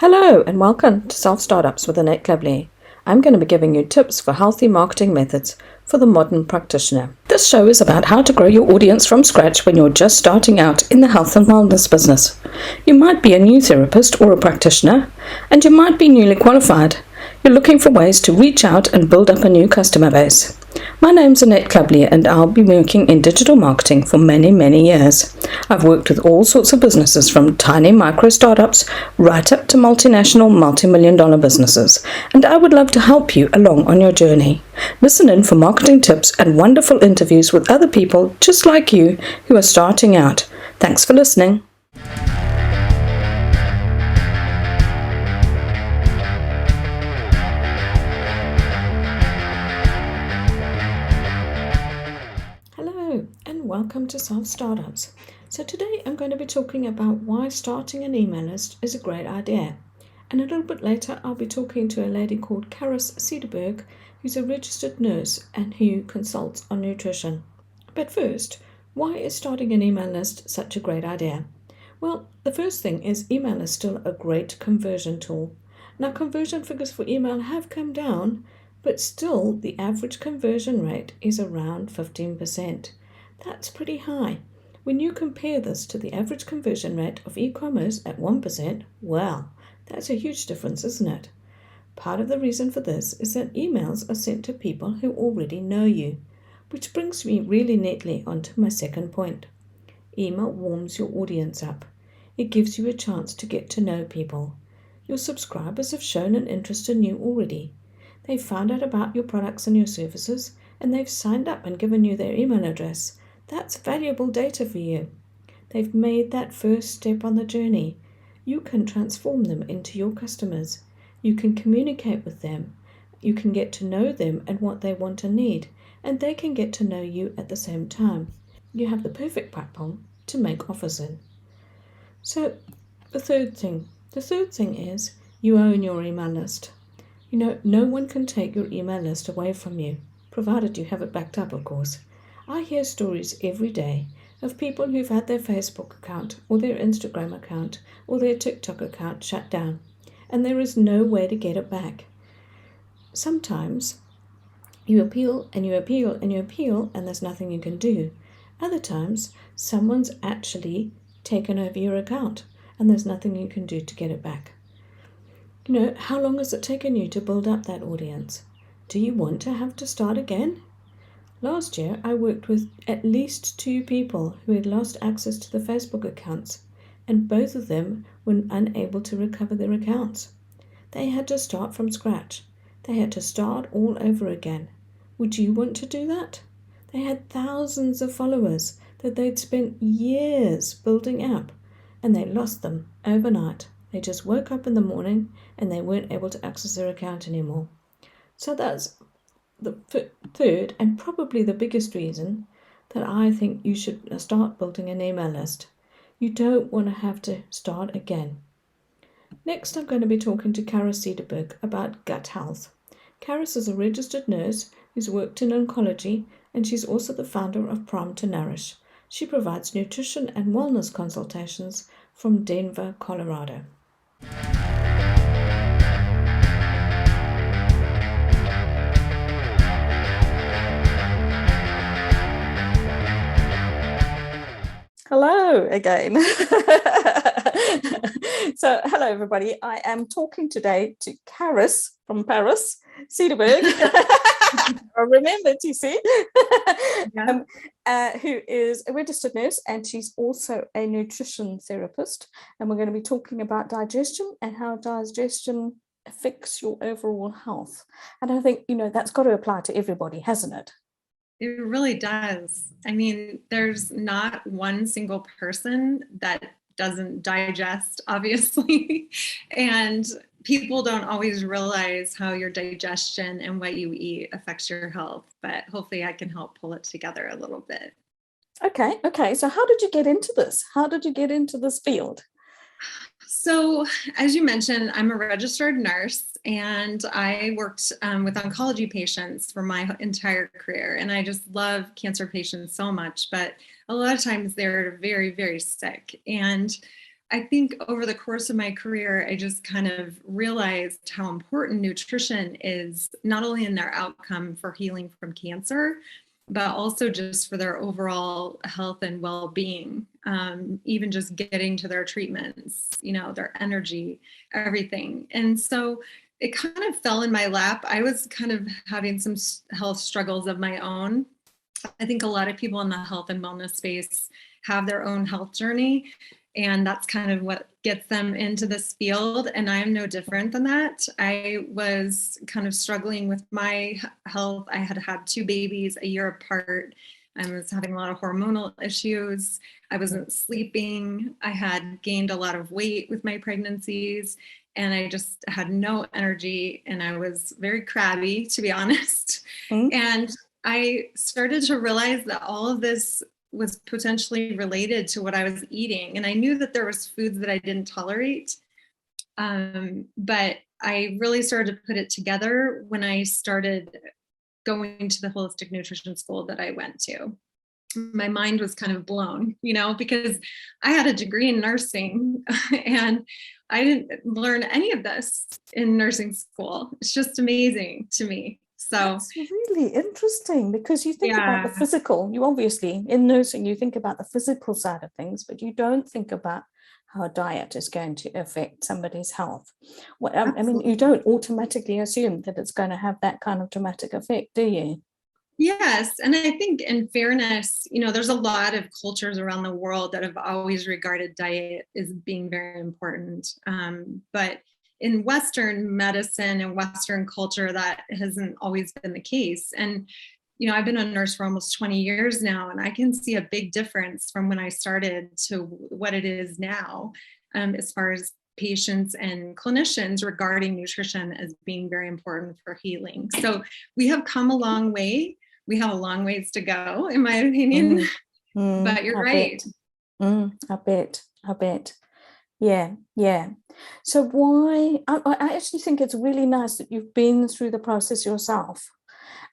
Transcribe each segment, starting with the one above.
Hello and welcome to Self Startups with Annette Clubley. I'm going to be giving you tips for healthy marketing methods for the modern practitioner. This show is about how to grow your audience from scratch when you're just starting out in the health and wellness business. You might be a new therapist or a practitioner, and you might be newly qualified. You're looking for ways to reach out and build up a new customer base. My name's Annette Clubley and I'll be working in digital marketing for many years. I've worked with all sorts of businesses from tiny micro startups right up to multinational multi-million dollar businesses, and I would love to help you along on your journey. Listen in for marketing tips and wonderful interviews with other people just like you who are starting out. Thanks for listening. Hello and welcome to Self Startups. So today I'm going to be talking about why starting an email list is a great idea. And a little bit later I'll be talking to a lady called Charis Sederberg, who's a registered nurse and who consults on nutrition. But first, why is starting an email list such a great idea? Well, the first thing is email is still a great conversion tool. Now conversion figures for email have come down, but still the average conversion rate is around 15%. That's pretty high. When you compare this to the average conversion rate of e-commerce at 1%, well, that's a huge difference, isn't it? Part of the reason for this is that emails are sent to people who already know you, which brings me really neatly onto my second point. Email warms your audience up. It gives you a chance to get to know people. Your subscribers have shown an interest in you already. They've found out about your products and your services, and they've signed up and given you their email address. That's valuable data for you. They've made that first step on the journey. You can transform them into your customers. You can communicate with them. You can get to know them and what they want and need, and they can get to know you at the same time. You have the perfect platform to make offers in. So the third thing is you own your email list. No one can take your email list away from you, provided you have it backed up, of course. I hear stories every day of people who've had their Facebook account or their Instagram account or their TikTok account shut down, and there is no way to get it back. Sometimes you appeal and you appeal and you appeal and there's nothing you can do. Other times someone's actually taken over your account and there's nothing you can do to get it back. How long has it taken you to build up that audience? Do you want to have to start again? Last year, I worked with at least 2 people who had lost access to the Facebook accounts, and both of them were unable to recover their accounts. They had to start from scratch. They had to start all over again. Would you want to do that? They had thousands of followers that they'd spent years building up, and they lost them overnight. They just woke up in the morning and they weren't able to access their account anymore. So that's the third and probably the biggest reason that I think you should start building an email list. You don't want to have to start again. Next, I'm going to be talking to Charis Sederberg about gut health. Charis is a registered nurse who's worked in oncology, and she's also the founder of Prime to Nourish. She provides nutrition and wellness consultations from Denver, Colorado. Hello again. So, hello everybody. I am talking today to Charis from Paris, Sederberg. Remember, TC, who is a registered nurse, and she's also a nutrition therapist. And we're going to be talking about digestion and how digestion affects your overall health. And I think, that's got to apply to everybody, hasn't it? It really does. I mean, there's not one single person that doesn't digest, obviously. And people don't always realize how your digestion and what you eat affects your health. But hopefully I can help pull it together a little bit. Okay. So how did you get into this? How did you get into this field? So, as you mentioned, I'm a registered nurse and I worked with oncology patients for my entire career. And I just love cancer patients so much, but a lot of times they're very, very sick. And I think over the course of my career, I just kind of realized how important nutrition is, not only in their outcome for healing from cancer, but also just for their overall health and well-being, even just getting to their treatments, their energy, everything. And so it kind of fell in my lap. I was kind of having some health struggles of my own. I think a lot of people in the health and wellness space have their own health journey, and that's kind of what gets them into this field. And I am no different than that. I was kind of struggling with my health. I had had 2 babies a year apart. I was having a lot of hormonal issues. I wasn't sleeping. I had gained a lot of weight with my pregnancies, and I just had no energy, and I was very crabby, to be honest. Mm. And I started to realize that all of this was potentially related to what I was eating. And I knew that there was foods that I didn't tolerate. But I really started to put it together when I started going to the holistic nutrition school that I went to. My mind was kind of blown, because I had a degree in nursing and I didn't learn any of this in nursing school. It's just amazing to me. So that's really interesting, because you think about the yeah. physical. You obviously, in nursing, you think about the physical side of things, but you don't think about how diet is going to affect somebody's health. Well, I mean, you don't automatically assume that it's going to have that kind of dramatic effect, do you? Yes. And I think, in fairness, there's a lot of cultures around the world that have always regarded diet as being very important. But in Western medicine and Western culture, that hasn't always been the case. And, I've been a nurse for almost 20 years now, and I can see a big difference from when I started to what it is now, as far as patients and clinicians regarding nutrition as being very important for healing. So we have come a long way. We have a long ways to go, in my opinion, but you're right. I bet. Yeah. So why, I actually think it's really nice that you've been through the process yourself.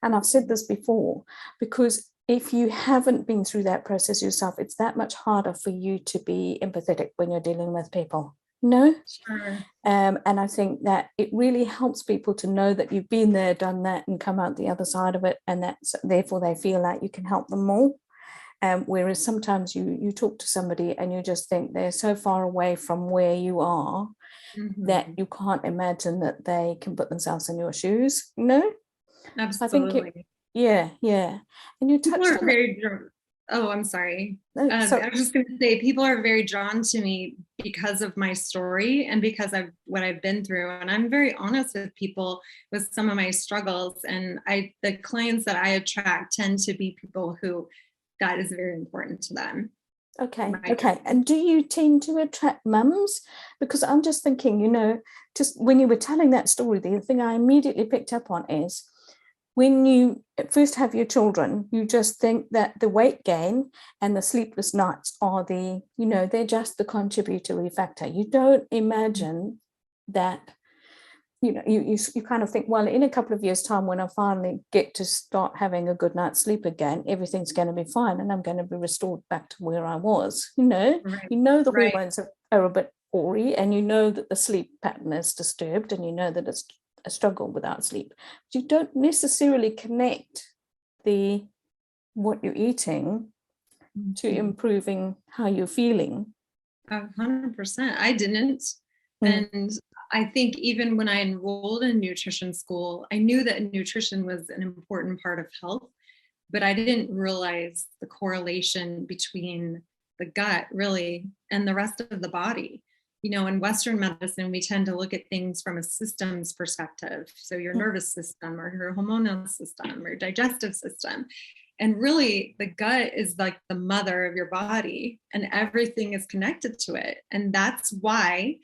And I've said this before, because if you haven't been through that process yourself, it's that much harder for you to be empathetic when you're dealing with people. No? Sure. And I think that it really helps people to know that you've been there, done that, and come out the other side of it. And that's therefore they feel like you can help them more. Whereas sometimes you talk to somebody and you just think they're so far away from where you are that you can't imagine that they can put themselves in your shoes. I think Absolutely. yeah. And you People touched are on it. very Oh, I'm sorry. So I was just going to say, people are very drawn to me because of my story and because of what I've been through. And I'm very honest with people with some of my struggles. And the clients that I attract tend to be people who that is very important to them. okay. And do you tend to attract mums? Because I'm just thinking, just when you were telling that story, the thing I immediately picked up on is when you first have your children, you just think that the weight gain and the sleepless nights are they're just the contributory factor. You don't imagine that, you kind of think, well, in a couple of years' time, when I finally get to start having a good night's sleep again, everything's going to be fine and I'm going to be restored back to where I was. Right. The Right. hormones are a bit awry, and you know that the sleep pattern is disturbed, and you know that it's a struggle without sleep. But you don't necessarily connect what you're eating to improving how you're feeling. 100%. I didn't. And I think even when I enrolled in nutrition school, I knew that nutrition was an important part of health, but I didn't realize the correlation between the gut really and the rest of the body. In Western medicine, we tend to look at things from a systems perspective. So your nervous system or your hormonal system or digestive system. And really, the gut is like the mother of your body, and everything is connected to it. And that's why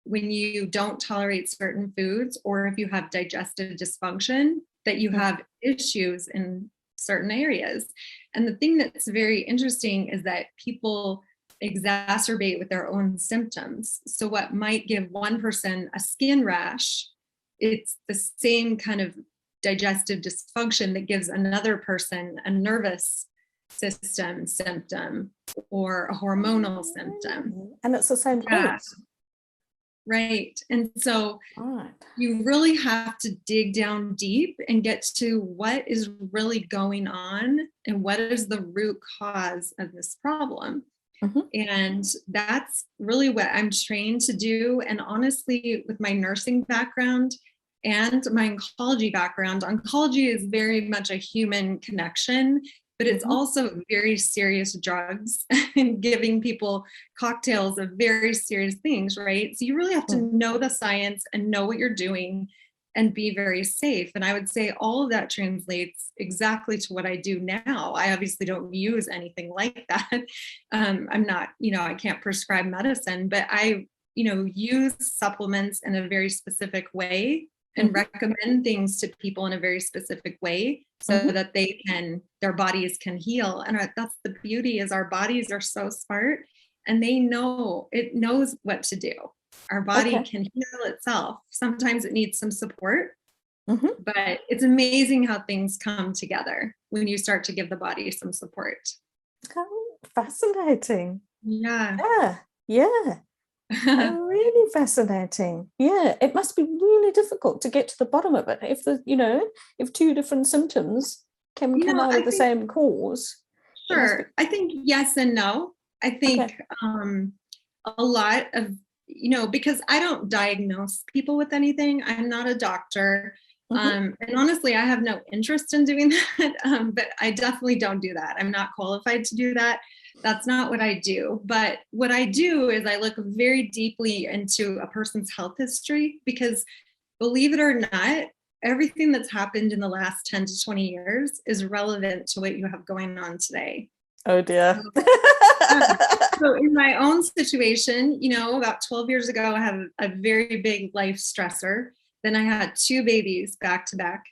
when you don't tolerate certain foods, or if you have digestive dysfunction, that you have issues in certain areas. And the thing that's very interesting is that people exacerbate with their own symptoms. So what might give one person a skin rash, it's the same kind of digestive dysfunction that gives another person a nervous system symptom or a hormonal symptom. And it's the same Yeah, cause. right. And so Right. you really have to dig down deep and get to what is really going on and what is the root cause of this problem. Mhm. And that's really what I'm trained to do. And honestly, with my nursing background and my oncology background, oncology is very much a human connection, but it's Mhm. also very serious drugs and giving people cocktails of very serious things, right? So you really have to Mm. know the science and know what you're doing and be very safe. And I would say all of that translates exactly to what I do now. I obviously don't use anything like that. I'm not, I can't prescribe medicine, but I, use supplements in a very specific way and Mhm. recommend things to people in a very specific way so Mhm. that their bodies can heal. And that's the beauty is our bodies are so smart and it knows what to do. Our body Okay. can heal itself. Sometimes it needs some support, Mhm. but it's amazing how things come together when you start to give the body some support. Oh, fascinating. Yeah. Yeah. Yeah. Really fascinating. Yeah, it must be really difficult to get to the bottom of it if if two different symptoms can come out I of the think, same cause. It must be sure. I think yes and no. I okay. think a lot of, because I don't diagnose people with anything. I'm not a doctor. Mhm. And honestly, I have no interest in doing that. But I definitely don't do that. I'm not qualified to do that. That's not what I do. But what I do is I look very deeply into a person's health history because believe it or not, everything that's happened in the last 10 to 20 years is relevant to what you have going on today. Oh dear. Yeah. So in my own situation, about 12 years ago, I had a very big life stressor. Then I had two babies back to back.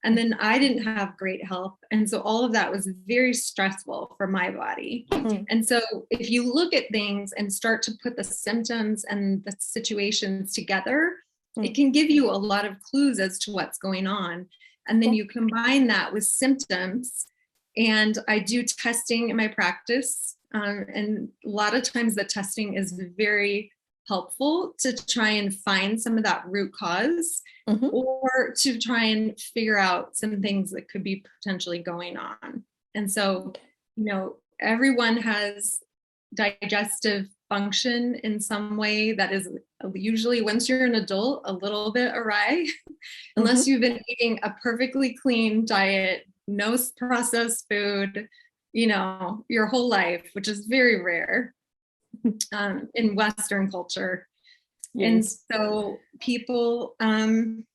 And then I didn't have great health. And so all of that was very stressful for my body. Mm. And so if you look at things and start to put the symptoms and the situations together, it Mm. can give you a lot of clues as to what's going on. And then Yeah. you combine that with symptoms. And I do testing in my practice. And a lot of times the testing is very helpful to try and find some of that root cause Mhm. or to try and figure out some things that could be potentially going on. And so, Okay. everyone has digestive function in some way that is usually, once you're an adult, a little bit awry, unless Mhm. you've been eating a perfectly clean diet, no processed food, your whole life, which is very rare in Western culture. And Yes. so people often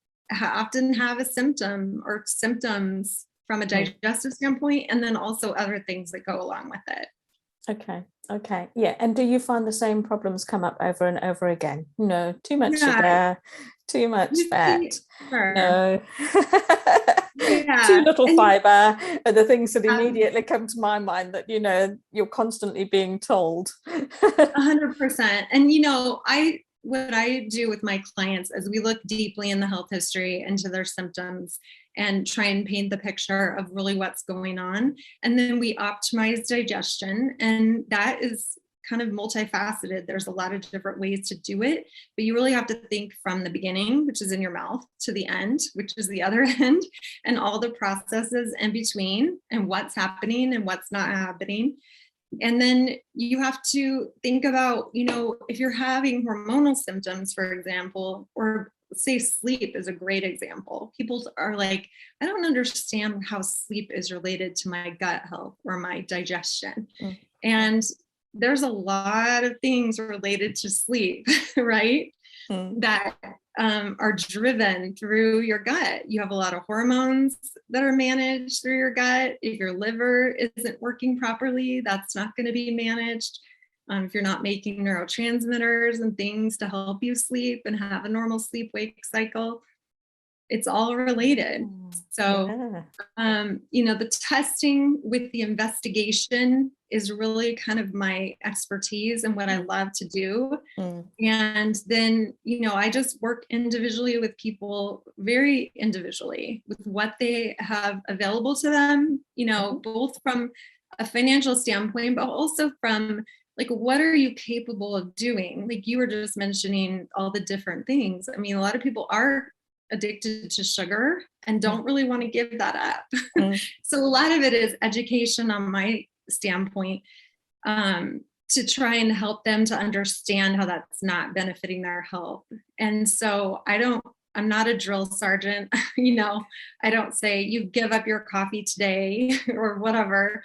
have a symptom or symptoms from a Mm. digestive standpoint, and then also other things that go along with it. Okay. Okay. Yeah. And do you find the same problems come up over and over again? No, too much Yeah, sugar, too much you fat. see, sure. No. Too Yeah. little And fiber are the things that have immediately come to my mind that, you're constantly being told. 100%. And what I do with my clients is we look deeply in the health history into their symptoms and try and paint the picture of really what's going on. And then we optimize digestion. And that is kind of multifaceted. There's a lot of different ways to do it, but you really have to think from the beginning, which is in your mouth, to the end, which is the other end, and all the processes in between and what's happening and what's not happening. And then you have to think about, if you're having hormonal symptoms, for example, or say sleep is a great example. People are like, I don't understand how sleep is related to my gut health or my digestion. Mm. And there's a lot of things related to sleep, right? Mm. That are driven through your gut. You have a lot of hormones that are managed through your gut. If your liver isn't working properly, that's not going to be managed. If you're not making neurotransmitters and things to help you sleep and have a normal sleep wake cycle, it's all related. So, Yeah. the testing with the investigation is really kind of my expertise and what I love to do. Mm. And then, I just work individually with people, very individually, with what they have available to them, Mhm. both from a financial standpoint, but also from like, what are you capable of doing? Like you were just mentioning all the different things. I mean, a lot of people are addicted to sugar and don't really want to give that up. So a lot of it is education on my standpoint, to try and help them to understand how that's not benefiting their health. And so I'm not a drill sergeant, I don't say you give up your coffee today or whatever.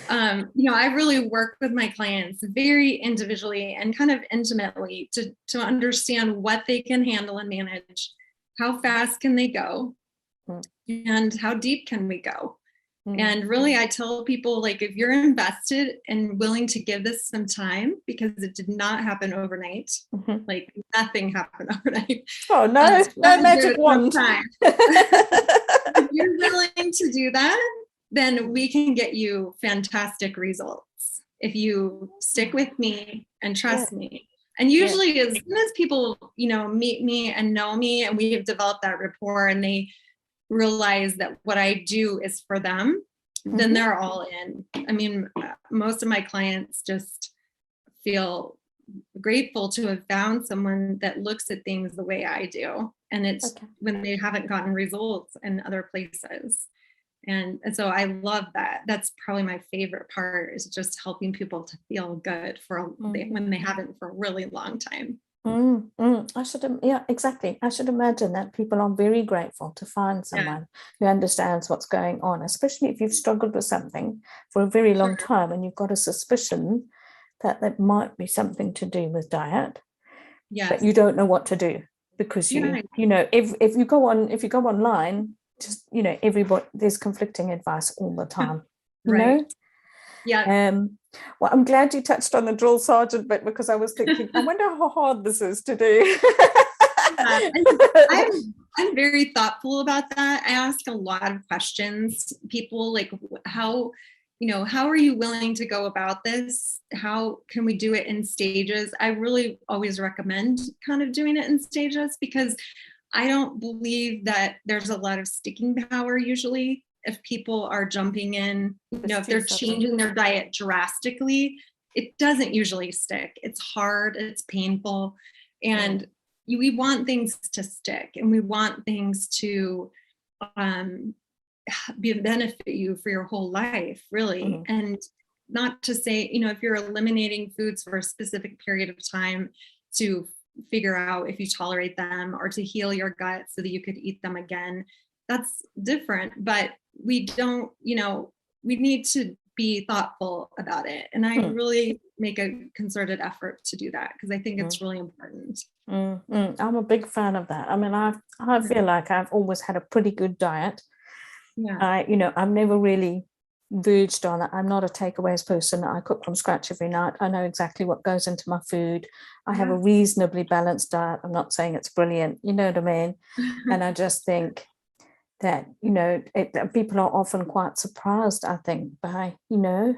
I really work with my clients very individually and kind of intimately to understand what they can handle and manage, how fast can they go, and how deep can we go. And really, I tell people, like, if you're invested and willing to give this some time, because it did not happen overnight, like nothing happened overnight. Oh, no, no magic wand. If you're willing to do that, then we can get you fantastic results if you stick with me and trust me. And usually as soon as people, meet me and know me and we have developed that rapport and they realize that what I do is for them, then they're all in. I mean, most of my clients just feel grateful to have found someone that looks at things the way I do. And it's when they haven't gotten results in other places. And so I love that. That's probably my favorite part, is just helping people to feel good when they haven't for a really long time. Exactly. I should imagine that people are very grateful to find someone who understands what's going on, especially if you've struggled with something for a very long time and you've got a suspicion that that might be something to do with diet, but you don't know what to do because if you go online, just everybody, there's conflicting advice all the time. Well, I'm glad you touched on the drill sergeant bit, because I was thinking, I wonder how hard this is to do. I'm very thoughtful about that. I ask a lot of questions. People like, how are you willing to go about this? How can we do it in stages? I really always recommend kind of doing it in stages, because I don't believe that there's a lot of sticking power usually. If people are jumping in, if they're changing their diet drastically, it doesn't usually stick. It's hard, it's painful. And we want things to stick, and we want things to benefit you for your whole life, really. And not to say, if you're eliminating foods for a specific period of time to figure out if you tolerate them, or to heal your gut so that you could eat them again, that's different. But we don't, we need to be thoughtful about it. And I really make a concerted effort to do that, because I think it's really important. I'm a big fan of that. I mean, I feel like I've always had a pretty good diet. I've never really verged on it. I'm not a takeaways person. I cook from scratch every night. I know exactly what goes into my food. I have a reasonably balanced diet. I'm not saying it's brilliant, you know what I mean? And I just think that, people are often quite surprised, I think, by,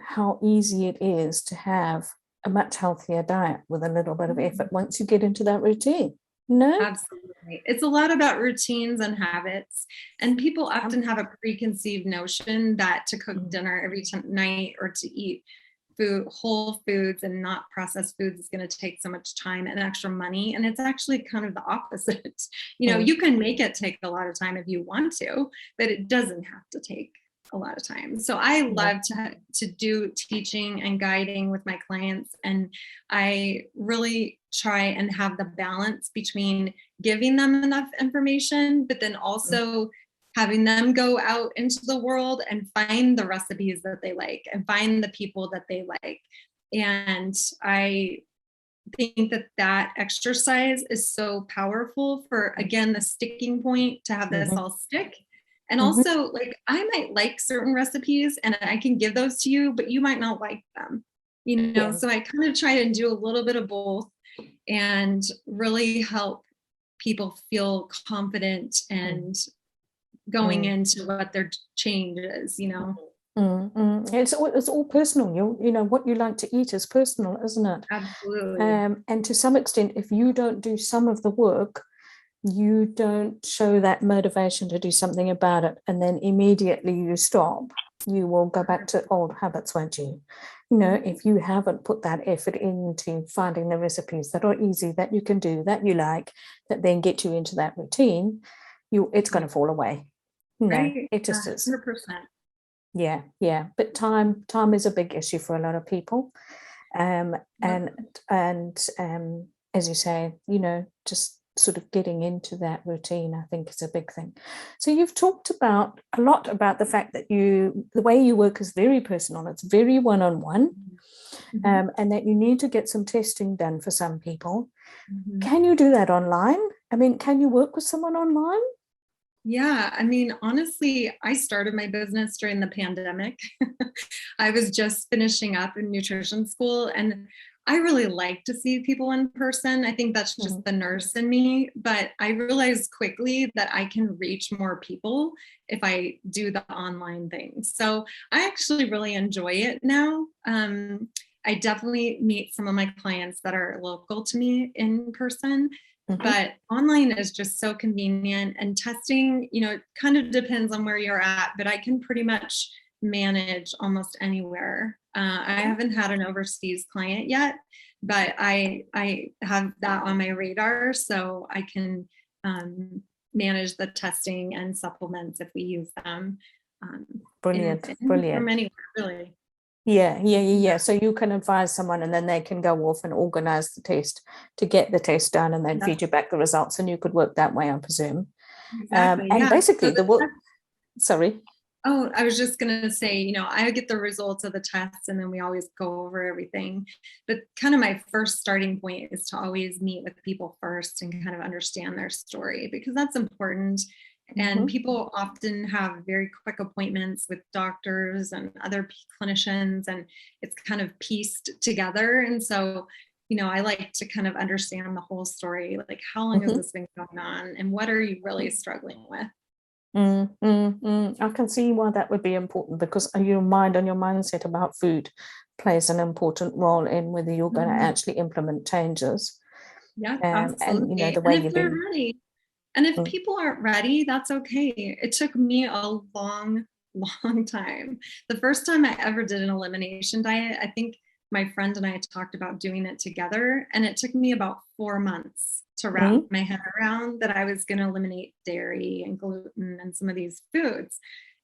how easy it is to have a much healthier diet with a little bit of effort once you get into that routine. Absolutely. It's a lot about routines and habits. And people often have a preconceived notion that to cook dinner every night, or to eat whole foods and not processed foods, is going to take so much time and extra money. And it's actually kind of the opposite. You can make it take a lot of time if you want to, but it doesn't have to take a lot of time. So I love to do teaching and guiding with my clients. And I really try and have the balance between giving them enough information, but then also having them go out into the world and find the recipes that they like and find the people that they like. And I think that exercise is so powerful for, again, the sticking point, to have this all stick. And also, like, I might like certain recipes and I can give those to you, but you might not like them, so I kind of try to do a little bit of both and really help people feel confident and going into what their change is, It's all personal. What you like to eat is personal, isn't it? Absolutely. And to some extent, if you don't do some of the work, you don't show that motivation to do something about it, and then immediately you stop. you will go back to old habits, won't you? You know, if you haven't put that effort into finding the recipes that are easy, that you can do, that you like, that then get you into that routine, it's going to fall away. You know, Right. it just is. 100%. Yeah, yeah. But time is a big issue for a lot of people. And as you say, you know, just sort of getting into that routine, I think, is a big thing. So you've talked about a lot about the fact that the way you work is very personal. It's very one-on-one, and that you need to get some testing done for some people. Can you do that online? I mean, can you work with someone online? Yeah, I mean, honestly, I started my business during the pandemic. I was just finishing up in nutrition school, and I really like to see people in person. I think that's just the nurse in me, but I realized quickly that I can reach more people if I do the online thing. So I actually really enjoy it now. I definitely meet some of my clients that are local to me in person. But online is just so convenient, and testing, you know, it kind of depends on where you're at, but I can pretty much manage almost anywhere. I haven't had an overseas client yet, but I have that on my radar, so I can manage the testing and supplements if we use them. Brilliant. From anywhere, really. Yeah. So you can advise someone, and then they can go off and organize the test to get the test done, and then feed you back the results, and you could work that way, I presume. Exactly. And basically the work. Sorry. Oh, I was just going to say, you know, I get the results of the tests, and then we always go over everything. But kind of my first starting point is to always meet with people first and kind of understand their story, because that's important. And people often have very quick appointments with doctors and other clinicians, and it's kind of pieced together. And so, you know, I like to kind of understand the whole story, like how long has this been going on, and what are you really struggling with? I can see why that would be important, because your mind and your mindset about food plays an important role in whether you're going to actually implement changes. Yeah, absolutely. And you know, the way you've been. Ready. And if people aren't ready, that's okay. It took me a long, long time. The first time I ever did an elimination diet, I think my friend and I talked about doing it together, and it took me about 4 months to wrap my head around that I was going to eliminate dairy and gluten and some of these foods.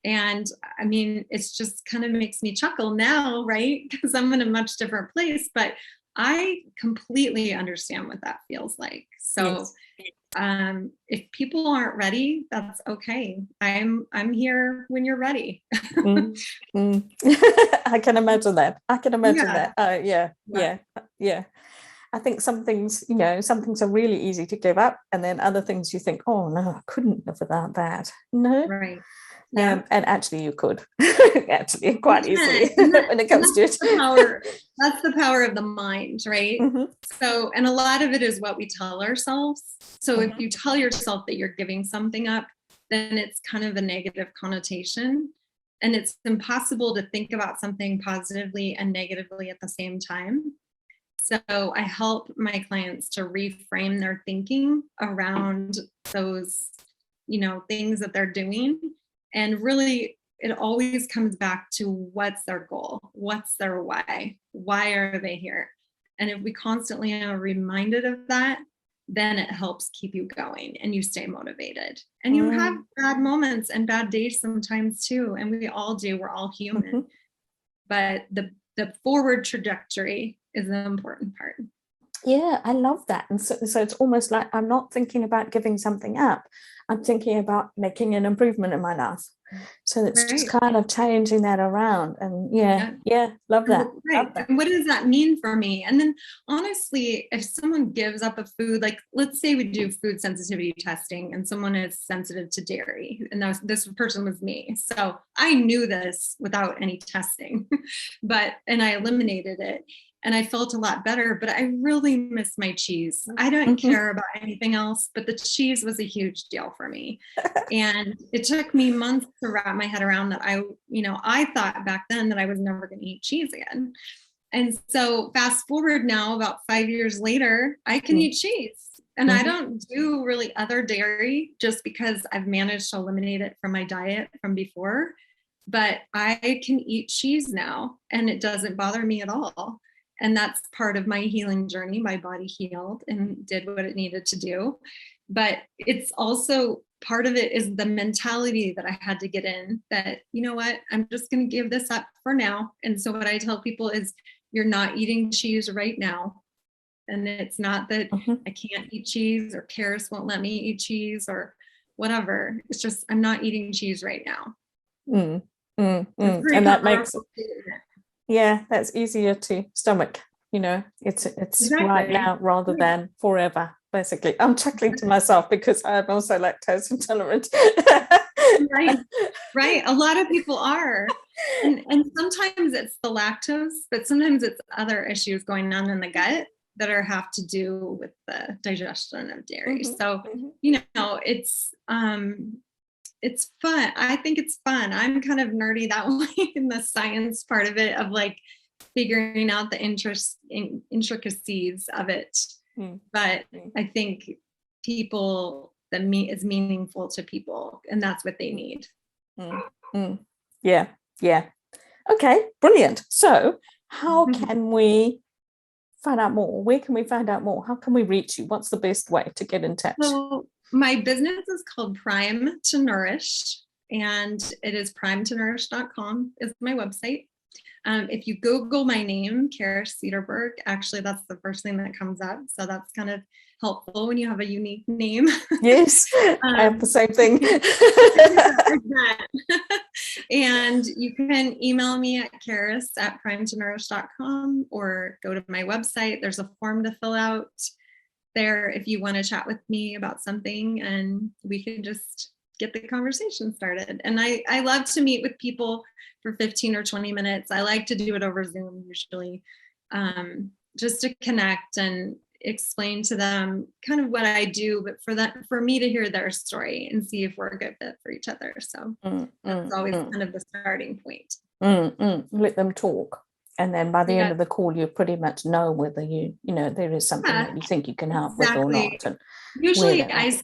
And I mean, it's just kind of makes me chuckle now, right? Because I'm in a much different place, but I completely understand what that feels like. So if people aren't ready, that's okay. I'm here when you're ready. I can imagine that. Yeah. I think some things, you know, some things are really easy to give up, and then other things you think, oh no, I couldn't live without that. No. Right. Yeah. And actually you could actually quite easily when it comes to it. That's the power of the mind, right? So, and a lot of it is what we tell ourselves. So if you tell yourself that you're giving something up, then it's kind of a negative connotation, and it's impossible to think about something positively and negatively at the same time. So I help my clients to reframe their thinking around those, you know, things that they're doing. And really, it always comes back to what's their goal? What's their why? Why are they here? And if we constantly are reminded of that, then it helps keep you going and you stay motivated. And you have bad moments and bad days sometimes too. And we all do, we're all human. But the forward trajectory is the important part. Yeah, I love that. And so it's almost like I'm not thinking about giving something up. I'm thinking about making an improvement in my life. So it's just kind of changing that around. And love that. Right. Love that. And what does that mean for me? And then honestly, if someone gives up a food, like let's say we do food sensitivity testing and someone is sensitive to dairy, and this person was me. So I knew this without any testing, and I eliminated it. And I felt a lot better, but I really miss my cheese. I don't care about anything else, but the cheese was a huge deal for me. And it took me months to wrap my head around that I thought back then that I was never going to eat cheese again. And so fast forward now, about 5 years later, I can eat cheese. And I don't do really other dairy just because I've managed to eliminate it from my diet from before. but I can eat cheese now and it doesn't bother me at all. And that's part of my healing journey. My body healed and did what it needed to do. But it's also part of it is the mentality that I had to get in that, you know what, I'm just going to give this up for now. And so what I tell people is, you're not eating cheese right now. And it's not that I can't eat cheese or Charis won't let me eat cheese or whatever. It's just, I'm not eating cheese right now. And that makes it, that's easier to stomach. It's exactly. Right now rather than forever. Basically, I'm chuckling to myself because I'm also lactose intolerant. Right. A lot of people are, and sometimes it's the lactose, but sometimes it's other issues going on in the gut that have to do with the digestion of dairy. So it's fun. I think it's fun. I'm kind of nerdy that way in the science part of it, of like figuring out the intricacies of it. But I think people, is meaningful to people, and that's what they need. Yeah. Okay, brilliant. So how can we find out more? Where can we find out more? How can we reach you? What's the best way to get in touch? So my business is called Prime to Nourish, and it is primetoniurish.com is my website. If you Google my name, Charis Sederberg, actually that's the first thing that comes up. So that's kind of helpful when you have a unique name. Yes, I have the same thing. And you can email me at charis@primetoniurish.com or go to my website. There's a form to fill out there if you want to chat with me about something, and we can just get the conversation started. And I love to meet with people for 15 or 20 minutes. I like to do it over Zoom usually, just to connect and explain to them kind of what I do, but for me to hear their story and see if we're a good fit for each other. So that's always kind of the starting point. Let them talk. And then by the end of the call, you pretty much know whether there is something that you think you can help with or not. And usually I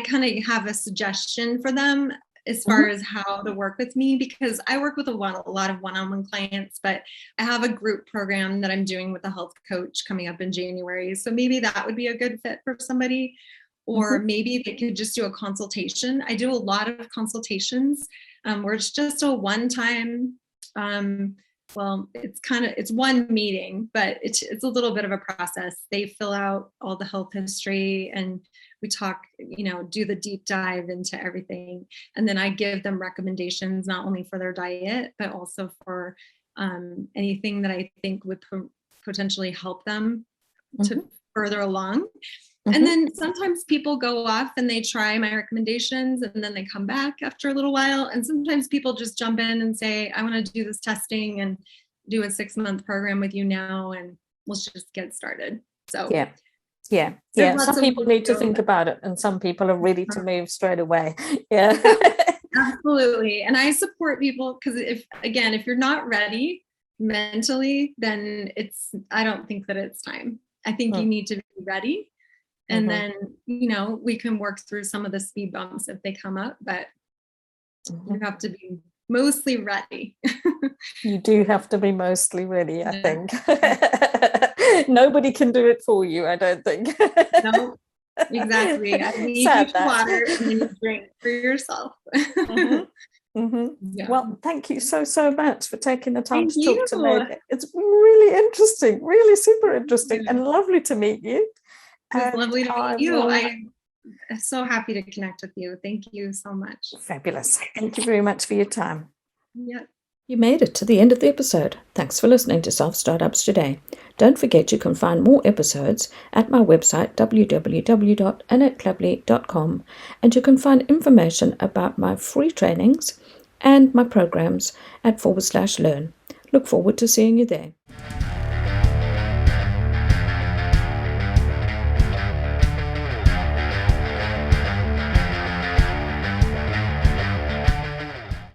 kind of have a suggestion for them as far as how to work with me, because I work with a lot of one-on-one clients, but I have a group program that I'm doing with a health coach coming up in January. So maybe that would be a good fit for somebody, or maybe they could just do a consultation. I do a lot of consultations where it's just a one-time, it's one meeting, but it's a little bit of a process. They fill out all the health history and we talk, do the deep dive into everything. And then I give them recommendations, not only for their diet, but also for anything that I think would potentially help them to further along. And then sometimes people go off and they try my recommendations and then they come back after a little while. And sometimes people just jump in and say, I want to do this testing and do a 6-month program with you now, and let's just get started. So yeah. Some people need to think about it, and some people are ready to move straight away. Yeah. Absolutely. And I support people because if you're not ready mentally, then I don't think that it's time. I think you need to be ready. And then, we can work through some of the speed bumps if they come up, but you have to be mostly ready. You do have to be mostly ready, I think. Nobody can do it for you, I don't think. No, exactly. I need you to water and then you drink for yourself. Yeah. Well, thank you so much for taking the time to talk to me. It's really interesting, really super interesting, and lovely to meet you. It's lovely to meet you. I'm so happy to connect with you. Thank you so much. Fabulous. Thank you very much for your time. Yep. You made it to the end of the episode. Thanks for listening to Self Startups today. Don't forget you can find more episodes at my website www.annetteclubley.com, and you can find information about my free trainings and my programs at /learn. Look forward to seeing you there.